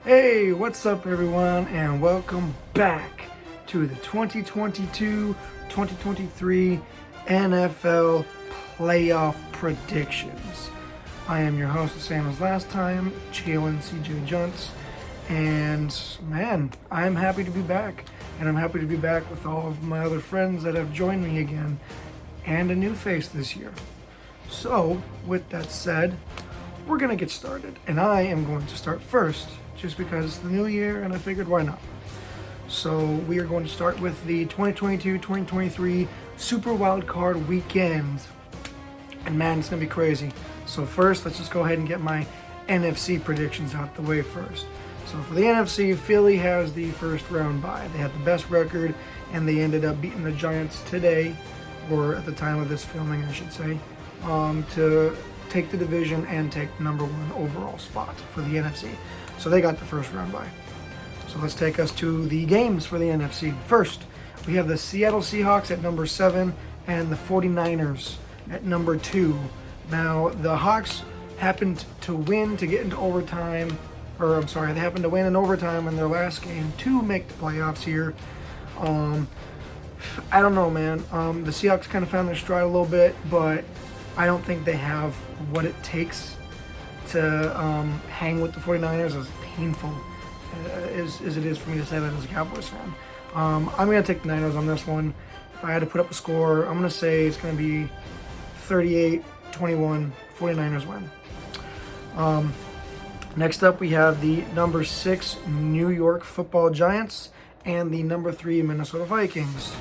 Hey, what's up everyone, and welcome back to the 2022-2023 NFL Playoff Predictions. I am your host, the same as last time, Chalen CJ Junts, and man, I'm happy to be back, and I'm happy to be back with all of my other friends that have joined me again, and a new face this year. So, with that said, we're gonna get started, and I am going to start first just because it's the new year and I figured why not. So we are going to start with the 2022-2023 Super Wild Card Weekend, and man, it's gonna be crazy. So first, let's just go ahead and get my NFC predictions out the way first. So for the NFC, Philly has the first round bye. They had the best record and they ended up beating the Giants today, or at the time of this filming I should say, to take the division and take the number one overall spot for the NFC. So they got the first round bye. So let's take us to the games for the NFC. First, we have the Seattle Seahawks at number 7 and the 49ers at number 2. Now, the Hawks happened to win to get into overtime, they happened to win in overtime in their last game to make the playoffs here. I don't know, man. The Seahawks kind of found their stride a little bit, but I don't think they have what it takes to hang with the 49ers, as painful as it is for me to say that as a Cowboys fan. I'm going to take the Niners on this one. If I had to put up a score, I'm going to say it's going to be 38-21, 49ers win. Next up, we have the number 6 New York Football Giants and the number 3 Minnesota Vikings.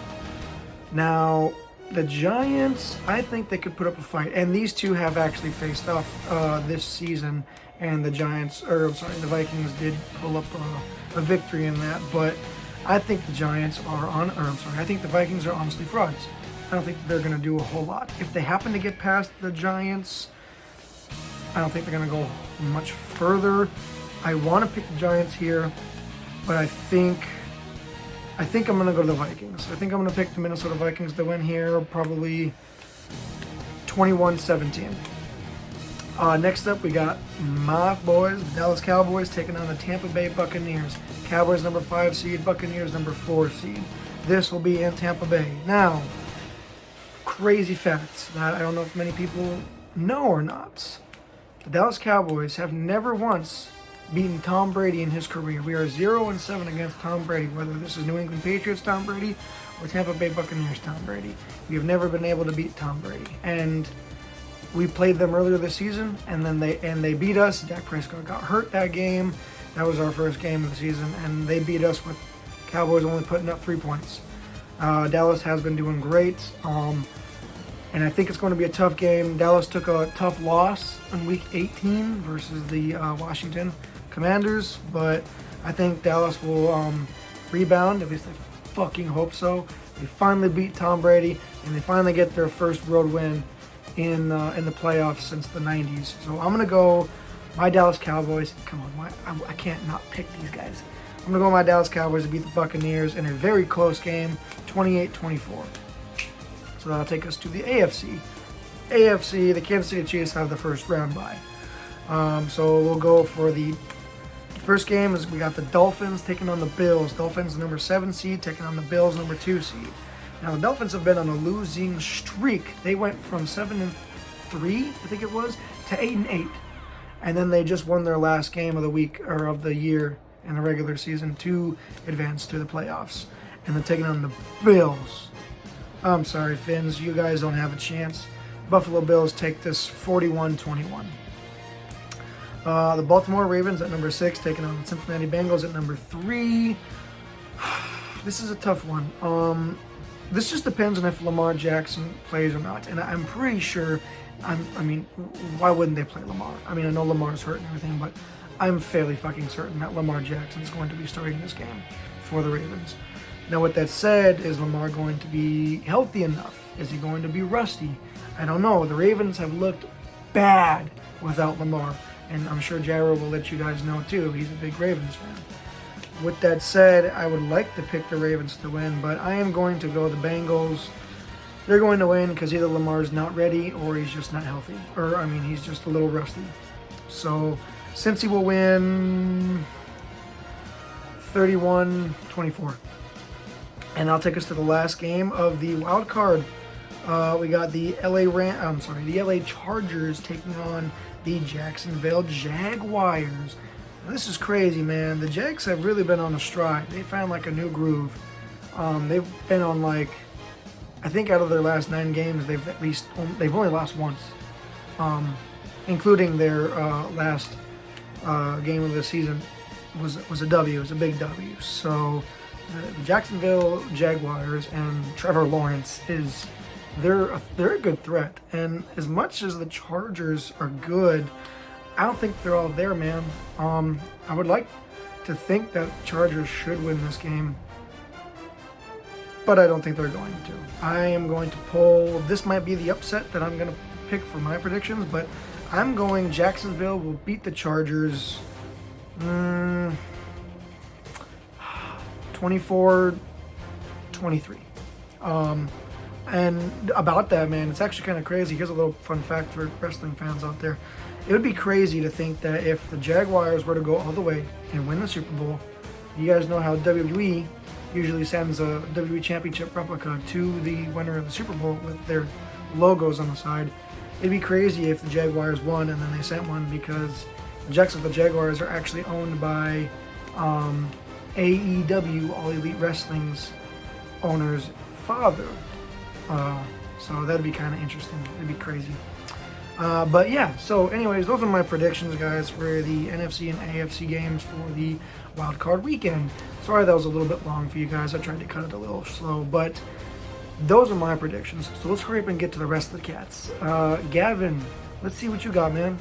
Now, the Giants, I think they could put up a fight, and these two have actually faced off this season, and the Vikings did pull up a victory in that, but I think the Vikings are honestly frauds. I don't think they're going to do a whole lot. If they happen to get past the Giants, I don't think they're going to go much further. I want to pick the Giants here, but I think I'm going to go to the Vikings. I think I'm going to pick the Minnesota Vikings to win here, probably 21-17. Next up, we got my boys, the Dallas Cowboys, taking on the Tampa Bay Buccaneers. Cowboys number 5 seed, Buccaneers number 4 seed. This will be in Tampa Bay. Now, crazy facts that I don't know if many people know or not. The Dallas Cowboys have never once beaten Tom Brady in his career. We are 0-7 against Tom Brady, whether this is New England Patriots Tom Brady or Tampa Bay Buccaneers Tom Brady. We have never been able to beat Tom Brady. And we played them earlier this season, and then they beat us. Dak Prescott got hurt that game. That was our first game of the season, and they beat us with Cowboys only putting up 3 points. Dallas has been doing great. And I think it's going to be a tough game. Dallas took a tough loss in Week 18 versus the Washington Commanders, but I think Dallas will rebound. At least I fucking hope so. They finally beat Tom Brady, and they finally get their first road win in the playoffs since the 90s. So I'm gonna go my Dallas Cowboys. Come on, I can't not pick these guys. I'm gonna go my Dallas Cowboys to beat the Buccaneers in a very close game, 28-24. So that'll take us to the AFC. AFC, the Kansas City Chiefs have the first round bye. So we'll go for the first game. Is we got the Dolphins taking on the Bills. Dolphins number 7 seed taking on the Bills number 2 seed. Now the Dolphins have been on a losing streak. They went from 7-3, I think it was, to 8-8, and then they just won their last game of the week or of the year in the regular season to advance to the playoffs. And they're taking on the Bills. I'm sorry, Finns, you guys don't have a chance. Buffalo Bills take this 41-21. The Baltimore Ravens at number 6 taking on the Cincinnati Bengals at number 3. This is a tough one. This just depends on if Lamar Jackson plays or not. And I'm pretty sure, why wouldn't they play Lamar? I mean, I know Lamar's hurt and everything, but I'm fairly fucking certain that Lamar Jackson is going to be starting this game for the Ravens. Now, with that said, is Lamar going to be healthy enough? Is he going to be rusty? I don't know. The Ravens have looked bad without Lamar, and I'm sure Jirah will let you guys know too. He's a big Ravens fan. With that said, I would like to pick the Ravens to win, but I am going to go the Bengals. They're going to win because either Lamar's not ready or he's just not healthy. He's just a little rusty. So, Cincy will win 31-24. And that'll take us to the last game of the wild card. We got the LA Chargers taking on the Jacksonville Jaguars. Now, this is crazy, man. The Jags have really been on a stride. They found like a new groove. They've been on like, I think out of their last 9 games, they've only lost once, including their last game of the season was a W. It was a big W. So the Jacksonville Jaguars and Trevor Lawrence they're a good threat. And as much as the Chargers are good, I don't think they're all there, man. I would like to think that Chargers should win this game, but I don't think they're going to. I am going to pull. This might be the upset that I'm going to pick for my predictions, but I'm going Jacksonville will beat the Chargers 24-23. And about that, man, it's actually kind of crazy. Here's a little fun fact for wrestling fans out there. It would be crazy to think that if the Jaguars were to go all the way and win the Super Bowl, you guys know how WWE usually sends a WWE Championship replica to the winner of the Super Bowl with their logos on the side. It'd be crazy if the Jaguars won and then they sent one, because the Jacksonville Jaguars are actually owned by AEW, All Elite Wrestling's owner's father. So that'd be kind of interesting. It'd be crazy. But yeah, so anyways, those are my predictions, guys, for the NFC and AFC games for the wild card weekend. Sorry that was a little bit long for you guys. I tried to cut it a little slow, but those are my predictions. So let's hurry up and get to the rest of the cats. Gavin, let's see what you got, man.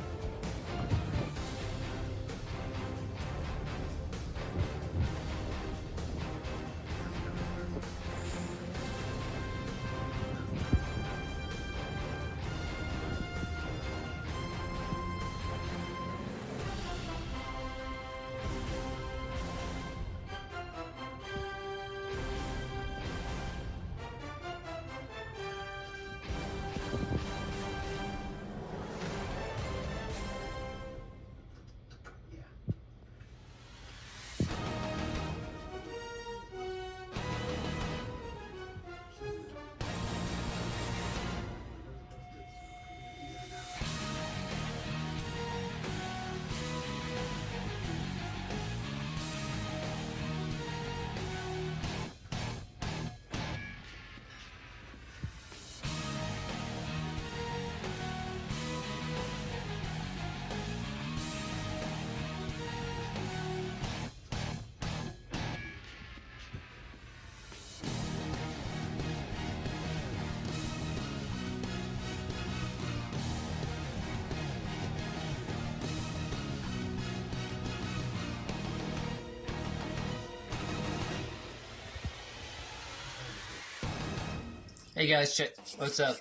Hey guys, check. What's up?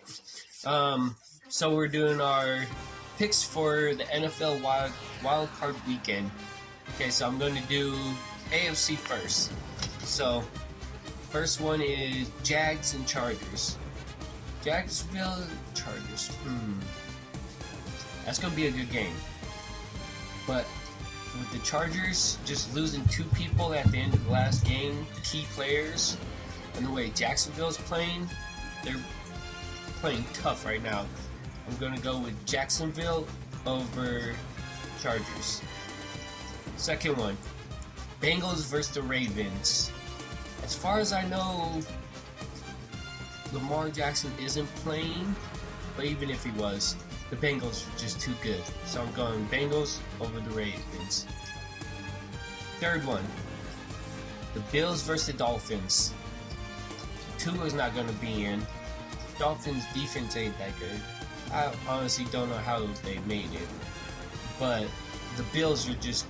So we're doing our picks for the NFL wild card weekend. Okay, so I'm going to do AFC first. So first one is Jags and Chargers. Jacksonville Chargers. That's going to be a good game. But with the Chargers just losing 2 people at the end of the last game, key players, and the way Jacksonville's playing, they're playing tough right now. I'm going to go with Jacksonville over Chargers. Second one, Bengals versus the Ravens. As far as I know, Lamar Jackson isn't playing, but even if he was, the Bengals are just too good. So I'm going Bengals over the Ravens. Third one, the Bills versus the Dolphins. Tua's not going to be in. Dolphins' defense ain't that good. I honestly don't know how they made it. But the Bills are just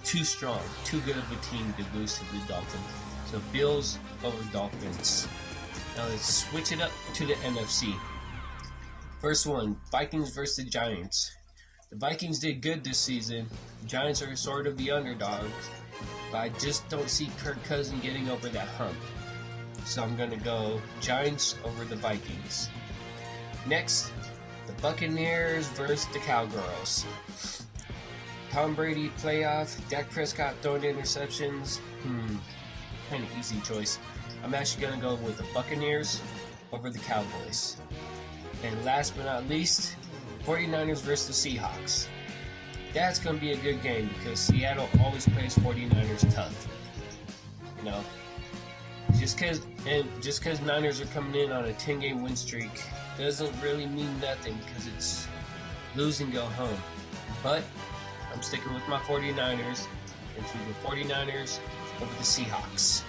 too strong, too good of a team to lose to the Dolphins. So Bills over Dolphins. Now let's switch it up to the NFC. First one, Vikings versus the Giants. The Vikings did good this season. The Giants are sort of the underdogs. But I just don't see Kirk Cousins getting over that hump. So I'm going to go Giants over the Vikings. Next, the Buccaneers versus the Cowgirls. Tom Brady playoff, Dak Prescott throwing interceptions. Kind of easy choice. I'm actually going to go with the Buccaneers over the Cowboys. And last but not least, 49ers versus the Seahawks. That's going to be a good game because Seattle always plays 49ers tough. You know, just because Niners are coming in on a 10-game win streak doesn't really mean nothing because it's lose and go home. But I'm sticking with my 49ers and choosing the 49ers over the Seahawks.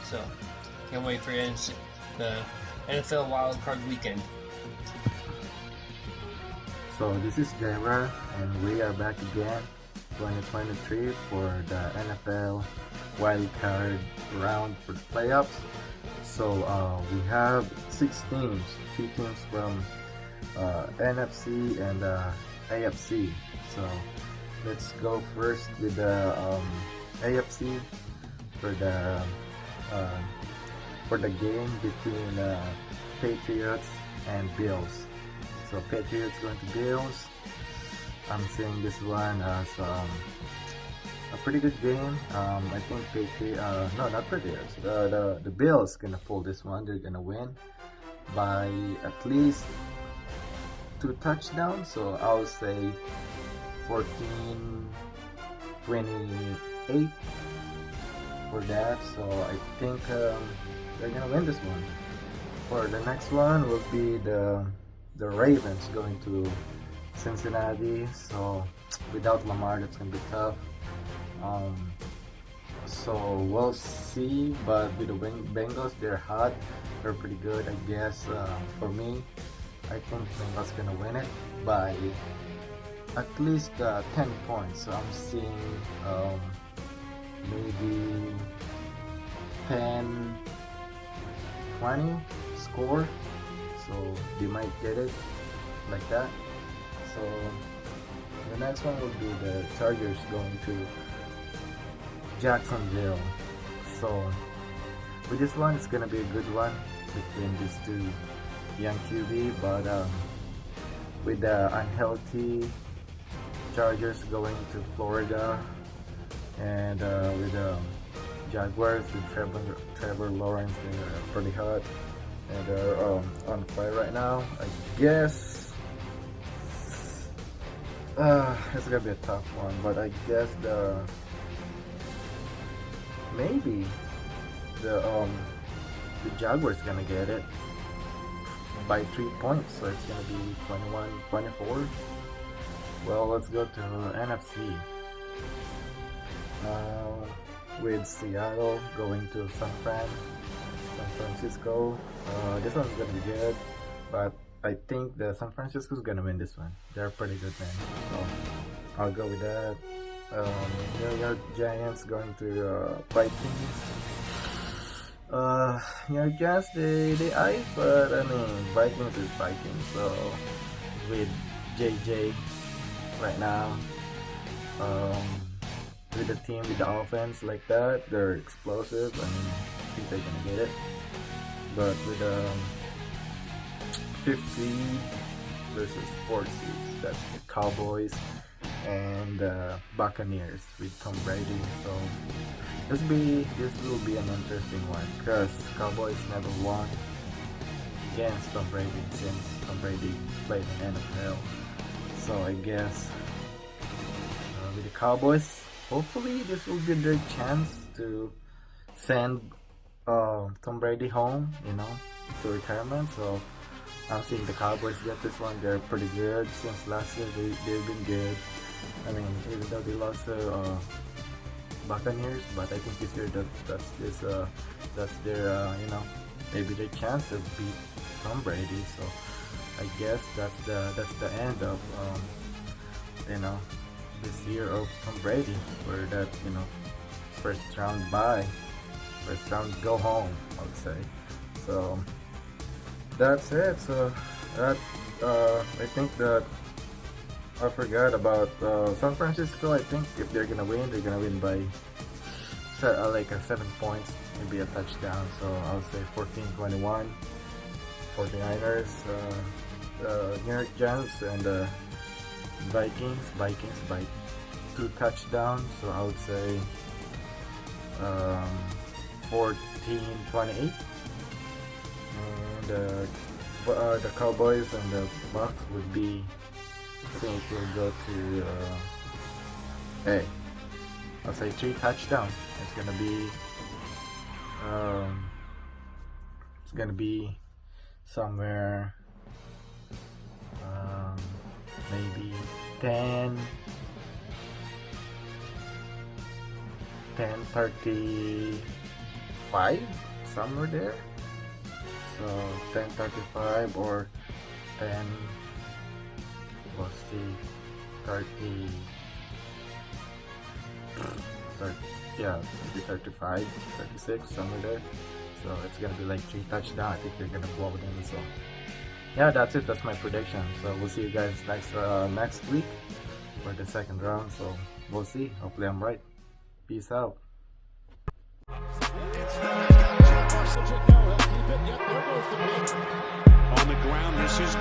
So, can't wait for the NFL Wild Card Weekend. So this is Jirah, and we are back again, 2023 for the NFL Wild Card round for the playoffs. So we have 6 teams, 3 teams from NFC and AFC. So let's go first with the AFC for the game between Patriots and Bills. So Patriots going to Bills. I'm seeing this one as a pretty good game. I think not Patriots. The Bills gonna pull this one. They're gonna win by at least 2 touchdowns. So I'll say 14-28 for that. So I think they're gonna win this one. For the next one will be the Ravens going to Cincinnati. So without Lamar, that's gonna be tough. So we'll see. But with the Bengals, they're hot. They're pretty good, I guess. For me, I think Bengals gonna win it by at least 10 points. So I'm seeing maybe 10-20 score. So they might get it like that. So the next one will be the Chargers going to Jacksonville. So with this one, it's gonna be a good one between these 2 young QB, but with the unhealthy Chargers going to Florida, and with Jaguars with Trevor Lawrence, they're pretty hot and they're on fire right now. I guess it's gonna be a tough one, but I guess maybe the Jaguars gonna get it by 3 points, so it's gonna be 21-24. Well, let's go to NFC. With Seattle going to San Francisco. This one's gonna be good, but I think the San Francisco's gonna win this one. They're pretty good, man. So I'll go with that. New York Giants going to Vikings. New York Giants, they ice, but I mean Vikings is Vikings. So with JJ right now, with the team, with the offense like that, they're explosive. I mean, I think they're gonna get it. But with 5th seed versus 4th seeds, that's the Cowboys and Buccaneers with Tom Brady. So this will be an interesting one because Cowboys never won against Tom Brady since Tom Brady played in NFL. So I guess with the Cowboys, hopefully this will be their chance to send Tom Brady home, to retirement. So I'm seeing the Cowboys get this one. They're pretty good since last year. They've been good. I mean, even though they lost to Buccaneers, but I think this year that's their maybe their chance to beat Tom Brady. So I guess that's the end of this year of Tom Brady, where that first round go home, I would say. So that's it. So that I think that I forgot about San Francisco. I think if they're gonna win by like 7 points, maybe a touchdown. So I'll say 14-21. 49ers, New York Giants, and Vikings by 2 touchdowns, so I would say 14-28. And the Cowboys and the Bucks would be, I think it will go to I'll say 3 touchdowns. It's gonna be somewhere maybe 10-35, somewhere there. So 10-35 or 10, let's see, 30, yeah, maybe 35, 36, somewhere there. So it's gonna be like 3 touchdowns. I think they're gonna blow them. So yeah, that's it. That's my prediction. So we'll see you guys next week for the second round. So we'll see. Hopefully I'm right. Peace out. On the ground, this is